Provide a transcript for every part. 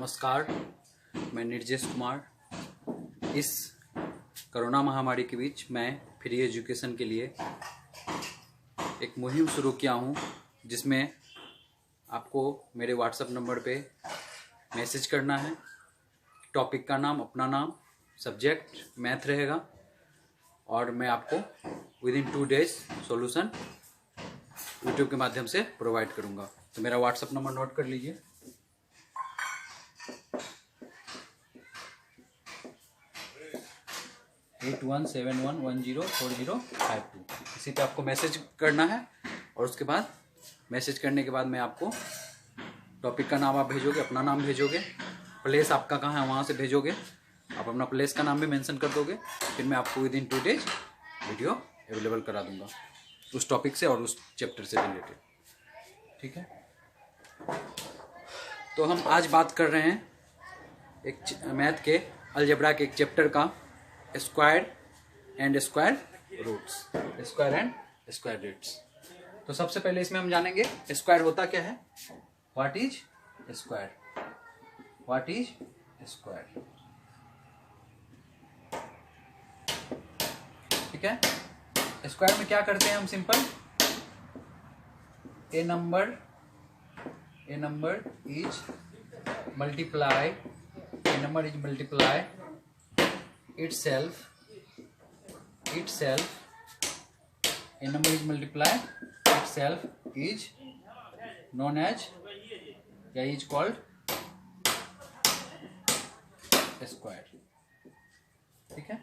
नमस्कार, मैं निर्जेश कुमार। इस कोरोना महामारी के बीच मैं फ्री एजुकेशन के लिए एक मुहिम शुरू किया हूं, जिसमें आपको मेरे व्हाट्सएप नंबर पे मैसेज करना है। टॉपिक का नाम, अपना नाम, सब्जेक्ट मैथ रहेगा और मैं आपको with in 2 days solution YouTube के माध्यम से प्रोवाइड करूंगा। तो मेरा व्हाट्सएप नंबर नोट कर लीजिए। 8171104052। इसी पे आपको मैसेज करना है और उसके बाद मैसेज करने के बाद मैं आपको टॉपिक का नाम आप भेजोगे, अपना नाम भेजोगे, प्लेस आपका कहाँ है वहाँ से भेजोगे, आप अपना प्लेस का नाम भी मेंशन कर दोगे। फिर मैं आपको with in 2 days video available करा दूंगा उस टॉपिक से और उस चैप्टर से रिलेटेड। ठीक है, तो हम आज बात कर रहे हैं एक मैथ के अलजेब्रा के एक चैप्टर का, square and square roots. Square and square roots. तो सबसे पहले इसमें हम जानेंगे स्क्वायर होता क्या है। What is square? What is square? ठीक है, स्क्वायर में क्या करते हैं हम? Simple, A number is multiply itself a number is multiply itself is known as या is called square। ठीक है,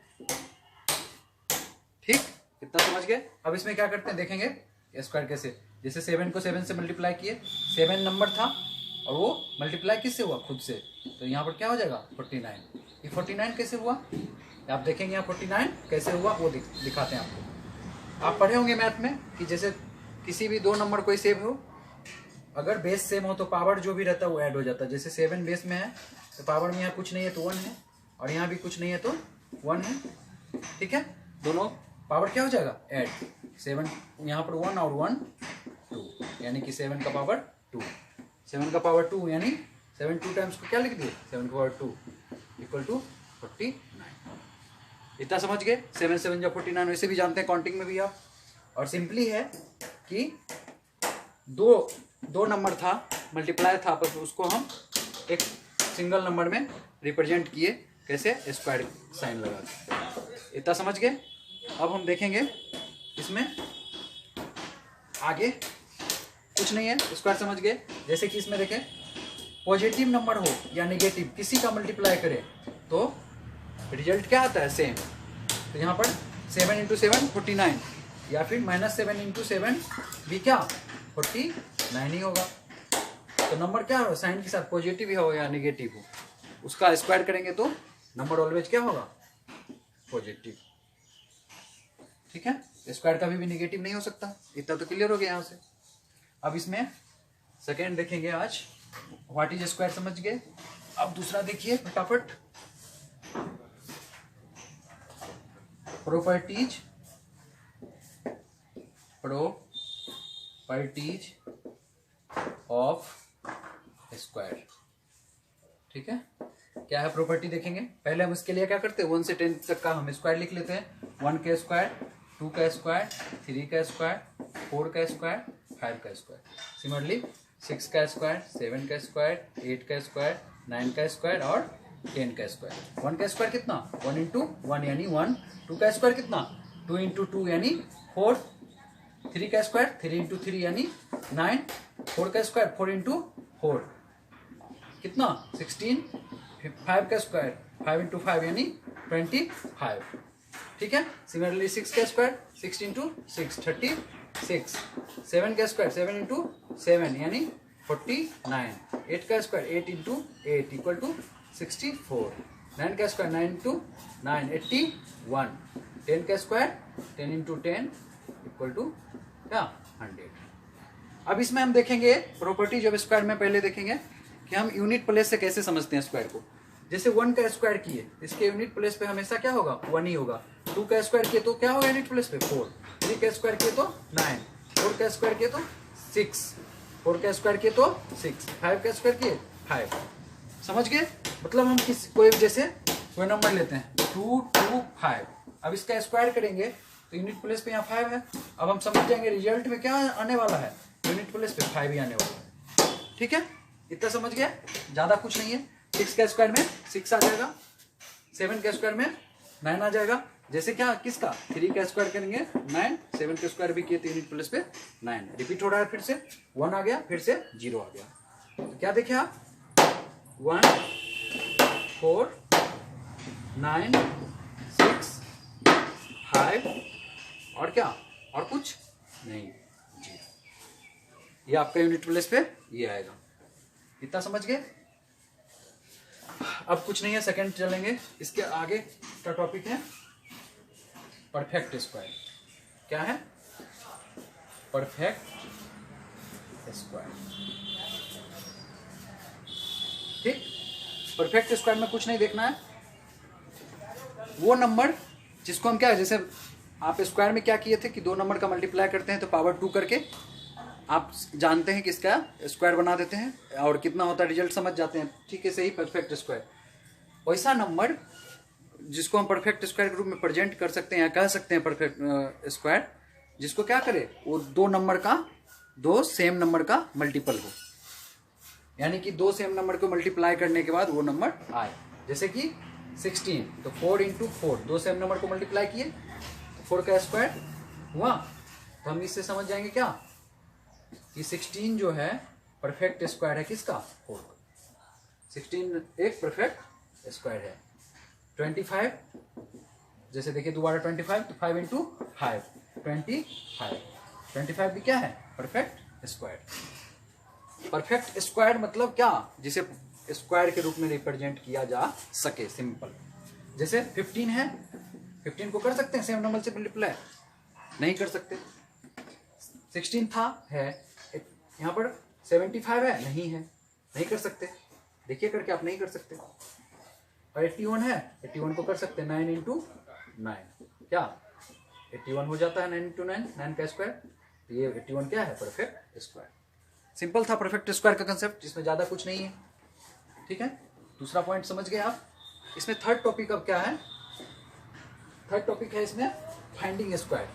ठीक, इतना समझ गए। अब इसमें क्या करते हैं देखेंगे स्क्वायर कैसे। जैसे 7 को 7 से मल्टीप्लाई किए, 7 नंबर था और वो मल्टीप्लाई किससे हुआ? खुद से। तो यहाँ पर क्या हो जाएगा? 49। ये 49 कैसे हुआ आप देखेंगे। यहाँ 49 कैसे हुआ वो दिखाते हैं आपको। आप पढ़े होंगे मैथ में कि जैसे किसी भी 2 नंबर कोई सेम हो, अगर बेस सेम हो तो पावर जो भी रहता है वो ऐड हो जाता है। जैसे 7 बेस में है तो पावर में यहाँ कुछ नहीं है तो 1 है, और यहाँ भी कुछ नहीं है तो 1 है। ठीक है, दोनों पावर क्या हो जाएगा? ऐड। 7 यहाँ पर 1 और 1 2, यानी कि 7 का पावर 2। 7 का पावर 2 यानी 7 2 टाइम्स को क्या लिख दिए? 7 का पावर 2 इक्वल टू 49। इतना समझ गए। 7 7 जब 49, वैसे भी जानते हैं काउंटिंग में भी आप। और सिंपली है कि दो नंबर था, मल्टीप्लाई था, पर उसको हम एक सिंगल नंबर में रिप्रेजेंट किए। कैसे? स्क्वायर साइन लगा के। इतना समझ गए। अब हम देखेंगे इसमें आगे कुछ नहीं है, स्क्वायर समझ गए। जैसे कि इसमें देखें, पॉजिटिव नंबर हो या नेगेटिव, किसी का मल्टीप्लाई करें तो रिजल्ट क्या आता है? सेम। तो यहाँ पर 7 × 7 49, या फिर -7 × 7 भी क्या? 49 ही होगा। तो नंबर क्या हो? साइन के साथ पॉजिटिव हो या नेगेटिव हो, उसका स्क्वायर करेंगे तो नंबर ऑलवेज क्या होगा? पॉजिटिव। ठीक है, स्क्वायर कभी भी नेगेटिव नहीं हो सकता। इतना तो क्लियर हो गया यहाँ से। अब इसमें सेकेंड देखेंगे आज, व्हाट इज स्क्वायर समझ गए। अब दूसरा देखिए फटाफट, प्रॉपर्टीज ऑफ स्क्वायर। ठीक है, क्या है प्रॉपर्टी देखेंगे। पहले हम इसके लिए क्या करते हैं, 1 से 10 तक का हम स्क्वायर लिख लेते हैं। 1 का स्क्वायर, 2 का स्क्वायर, 3 का स्क्वायर, 4 का स्क्वायर, 5 का स्क्वायर। सिमिलरली 6 का स्क्वायर, 7 का स्क्वायर, 8 का स्क्वायर, 9 का स्क्वायर और 10 का स्क्वायर। 1 का स्क्वायर कितना? 1 × 1 यानी 1। 2 का स्क्वायर कितना? 2 × 2 यानी 4। 3 का स्क्वायर 3 × 3 यानी 9। 4 का स्क्वायर 4 × 4 कितना? 16। 5 का स्क्वायर 5 × 5 यानी 25। ठीक है, सिमिलरली 6 का स्क्वायर 6 × 6 36। 7 का स्क्वायर 7 × 7 यानी 49। 8 का स्क्वायर 8 × 8 इक्वल टू 64। 9 का स्क्वायर 9 × 9 81। 10 का स्क्वायर 10 × 10 इक्वल टू क्या? 100। अब इसमें हम देखेंगे प्रॉपर्टीज ऑफ स्क्वायर में। पहले देखेंगे कि हम यूनिट प्लेस से कैसे समझते हैं स्क्वायर को। जैसे 1 का स्क्वायर किए, इसके यूनिट प्लेस पे हमेशा क्या होगा? 1 ही होगा। 2 का स्क्वायर किए तो क्या होगा यूनिट प्लेस पे? 4। 3 का स्क्वायर किए तो 9। 4 का स्क्वायर किए तो 6। 4 का स्क्वायर किए तो 6। 5 का स्क्वायर किए 5। समझ गए? मतलब हम कोई जैसे कोई नंबर लेते हैं 2 2 5, अब इसका स्क्वायर करेंगे तो यूनिट प्लेस पे यहाँ 5 है। अब हम समझ जाएंगे रिजल्ट में क्या आने वाला है, यूनिट प्लेस पे 5 ही आने वाला है। ठीक है, इतना समझ गया, ज्यादा कुछ नहीं है। 6 का स्क्वायर में 6 आ जाएगा, 7 का स्क्वायर में 9 आ जाएगा। जैसे क्या किसका 3 का स्क्वायर करेंगे 9, 7 का स्क्वायर भी किए तो यूनिट प्लेस पे 9 रिपीट हो रहा है। फिर से 1 आ गया, फिर से 0 आ गया। तो क्या देखे आप 1 4 9 6 5 और क्या और कुछ नहीं, 0। ये आपका यूनिट प्लेस पे ये आएगा। इतना समझ गए? अब कुछ नहीं है, सेकंड चलेंगे। इसके आगे का टॉपिक है परफेक्ट स्क्वायर। क्या है? Perfect square. ठीक, परफेक्ट स्क्वायर में कुछ नहीं देखना है। वो नंबर जिसको हम क्या है, जैसे आप स्क्वायर में क्या किए थे कि 2 नंबर का मल्टीप्लाई करते हैं तो पावर 2 करके आप जानते हैं कि इसका स्क्वायर बना देते हैं और कितना होता है रिजल्ट समझ जाते हैं। ठीक है, सही परफेक्ट स्क्वायर। वैसा नंबर जिसको हम परफेक्ट स्क्वायर के रूप में प्रेजेंट कर सकते हैं या कह सकते हैं परफेक्ट स्क्वायर, जिसको क्या करे वो 2 नंबर का 2 सेम नंबर का मल्टीपल हो, यानी कि 2 सेम नंबर को मल्टीप्लाई करने के बाद वो नंबर आए। जैसे कि 16 तो 4 इंटू 4, 2 सेम नंबर को मल्टीप्लाई किए तो 4 का स्क्वायर हुआ। तो हम इससे समझ जाएंगे क्या कि 16 जो है परफेक्ट स्क्वायर है किसका 4। 16 एक परफेक्ट स्क्वायर है। 25 जैसे देखिए दोबारा 25 तो 5 इंटू 5 25 भी क्या है परफेक्ट स्क्वायर। परफेक्ट स्क्वायर मतलब क्या, जिसे स्क्वायर के रूप में रिप्रेजेंट किया जा सके। सिंपल, जैसे 15 है, 15 को कर सकते हैं सेम नंबर से मल्टीप्लाई? नहीं कर सकते। 16 था है, यहाँ पर 75 है, नहीं है, नहीं कर सकते। देखिए करके आप नहीं कर सकते। और 81 है, 81 को कर सकते हैं 9 इंटू 9, क्या 81 हो जाता है 9 इंटू 9, 9 का स्क्वायर। तो ये 81 क्या है परफेक्ट स्क्वायर। सिंपल था परफेक्ट स्क्वायर का कंसेप्ट, जिसमें ज्यादा कुछ नहीं है। ठीक है, दूसरा पॉइंट समझ गए आप। इसमें थर्ड टॉपिक अब क्या है, थर्ड टॉपिक है इसमें finding square.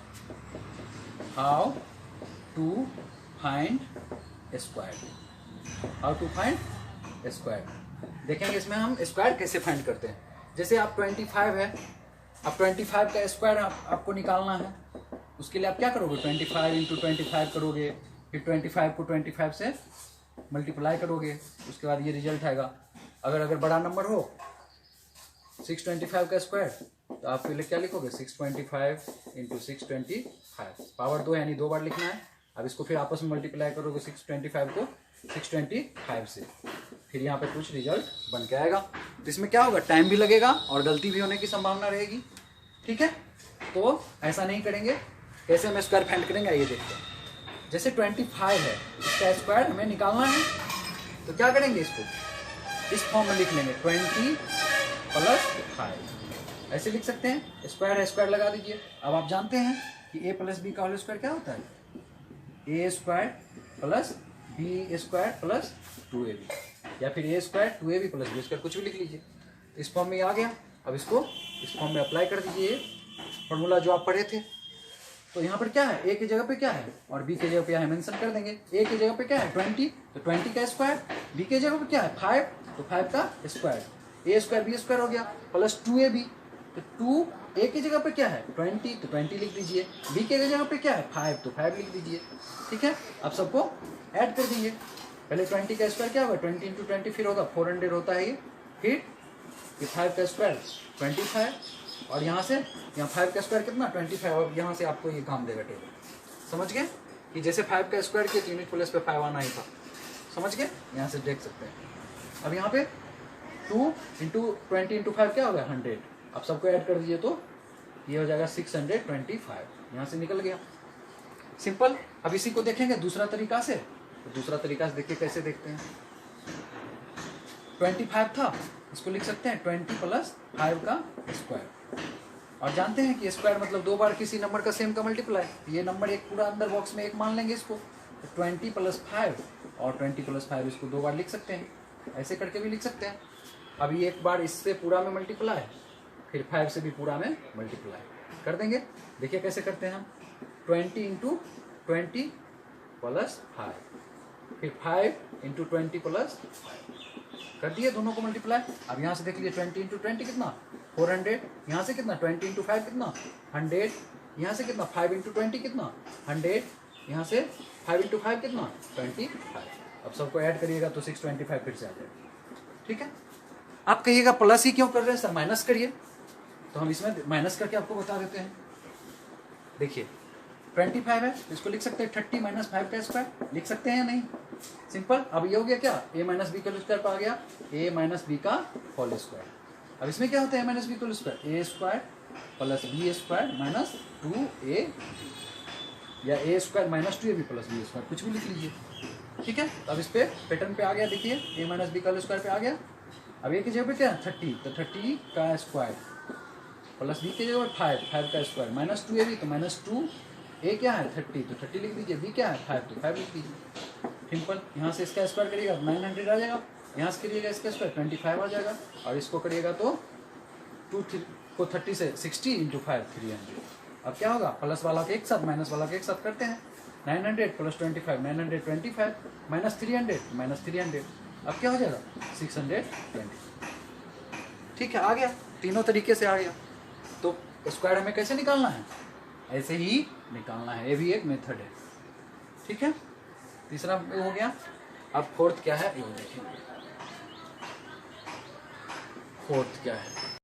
How to find square, how to find square. देखेंगे इसमें हम स्क्वायर कैसे फाइंड करते हैं। जैसे आप 25 है, अब 25 का स्क्वायर आपको निकालना है। उसके लिए आप क्या करोगे 25 इंटू 25 करोगे, फिर 25 को 25 से मल्टीप्लाई करोगे, उसके बाद ये रिजल्ट आएगा। अगर बड़ा नंबर हो 625 का स्क्वायर तो आप पहले क्या लिखोगे 625 इंटू 625, पावर 2 यानी 2 बार लिखना है। अब इसको फिर आपस में मल्टीप्लाई करोगे 625 को 625 से, फिर यहाँ पे कुछ रिजल्ट बन के आएगा। तो इसमें क्या होगा, टाइम भी लगेगा और गलती भी होने की संभावना रहेगी। ठीक है, तो ऐसा नहीं करेंगे। कैसे हम स्क्वायर फाइंड करेंगे ये देखते हैं। जैसे 25 है, इसका स्क्वायर हमें निकालना है, तो क्या करेंगे, इसको इस फॉर्म में लिख लेंगे 20 प्लस 5, ऐसे लिख सकते हैं। स्क्वायर है, स्क्वायर लगा दीजिए। अब आप जानते हैं कि a प्लस बी का होल स्क्वायर क्या होता है, A square plus B square plus 2ab, या फिर A square 2ab plus B square, कुछ भी लिख लीजिए। इस फॉर्म में आ गया। अब इसको इस फॉर्म में अप्लाई कर दीजिए फॉर्मूला जो आप पढ़े थे। तो यहाँ पर क्या है, ए की जगह पे क्या है और बी की जगह पे है मेंशन कर देंगे। ए की जगह पे क्या है 20, तो 20 का स्क्वायर, बी की जगह पे क्या है 5, तो 5 का स्क्वायर, ए स्क्वायर बी स्क्वायर हो गया प्लस 2ab, तो 2 ए की जगह पे क्या है 20, तो 20 लिख दीजिए। बी की जगह पे क्या है 5, तो 5 लिख दीजिए। ठीक है, अब सबको ऐड कर दीजिए। पहले 20 का स्क्वायर क्या होगा 20 इंटू 20 फिर होगा 400 होता है ये, फिर 5 का स्क्वायर 25, और यहाँ से यहाँ 5 का स्क्वायर कितना 25, और यहाँ से आपको ये काम देगा टेबल। समझ गए कि जैसे 5 का स्क्वायर किया यूनिट प्लेस पे 5 आना ही था। समझ गए, यहाँ से देख सकते हैं। अब यहाँ पे 2 इंटू 20 इंटू 5 क्या होगा 100। अब सबको ऐड कर दीजिए तो ये हो जाएगा 625, यहाँ से निकल गया। सिंपल। अब इसी को देखेंगे दूसरा तरीका से। तो दूसरा तरीका से देखिए कैसे देखते हैं। 25 था, इसको लिख सकते हैं 20 प्लस 5 का स्क्वायर, और जानते हैं कि स्क्वायर मतलब 2 बार किसी नंबर का सेम का मल्टीप्लाई। ये नंबर एक पूरा अंदर बॉक्स में एक मान लेंगे इसको, तो 20 प्लस 5 और 20 प्लस 5 इसको 2 बार लिख सकते हैं। ऐसे करके भी लिख सकते हैं। अभी एक बार इससे पूरा में मल्टीप्लाई, फिर 5 से भी पूरा में मल्टीप्लाई कर देंगे। देखिए कैसे करते हैं हम, 20 इंटू 20 प्लस 5, फिर 5 इंटू 20 प्लस 5 कर दिए दोनों को मल्टीप्लाई। अब यहाँ से देख लीजिए 20 इंटू 20 कितना 400, यहाँ से कितना 20 इंटू 5 कितना 100, यहाँ से कितना 5 इंटू 20 कितना 100, यहाँ से 5 इंटू 5 कितना 25। अब सबको ऐड करिएगा तो 625 फिर से आ जाएगा। ठीक है, आप कहिएगा प्लस ही क्यों कर रहे हैं सर, माइनस करिए। तो हम इसमें माइनस करके आपको बता देते हैं। देखिए 25 है, इसको लिख सकते हैं 30 माइनस 5 का स्क्वायर, लिख सकते हैं या नहीं, सिंपल। अब ये हो गया क्या, a माइनस बी का स्क्वायर आ गया, a माइनस बी का होल स्क्वायर। अब इसमें क्या होता है a माइनस बी का square, a square plus B square minus 2a, या a square minus 2ab plus B square, कुछ भी लिख लीजिए। ठीक है, अब इस पे पैटर्न पे आ गया, देखिए a माइनस बी का स्क्वायर पे आ गया। अब a की जगह पे क्या 30, तो 30 का स्क्वायर प्लस b की जगह 5 का स्क्वायर माइनस 2ab, तो माइनस 2, a क्या है 30, तो 30 लिख दीजिए, b क्या है 5, तो 5 लिख दीजिए। सिंपल, यहाँ से इसका स्क्वायर करिएगा 900 आ जाएगा, यहाँ से करिएगा इसका स्क्वायर 25 आ जाएगा, और इसको करिएगा तो 2 को 30 से 60 इंटू 5 300। अब क्या होगा, प्लस वाला के एक साथ माइनस वाला के एक साथ करते हैं, 900 प्लस 25 925 माइनस 300 माइनस 300, अब क्या हो जाएगा 620। ठीक है, आ गया, तीनों तरीके से आ गया। तो स्क्वायर हमें कैसे निकालना है, ऐसे ही निकालना है, ये भी एक मेथड है। ठीक है, तीसरा हो गया। अब फोर्थ क्या है, ये देखिए फोर्थ क्या है।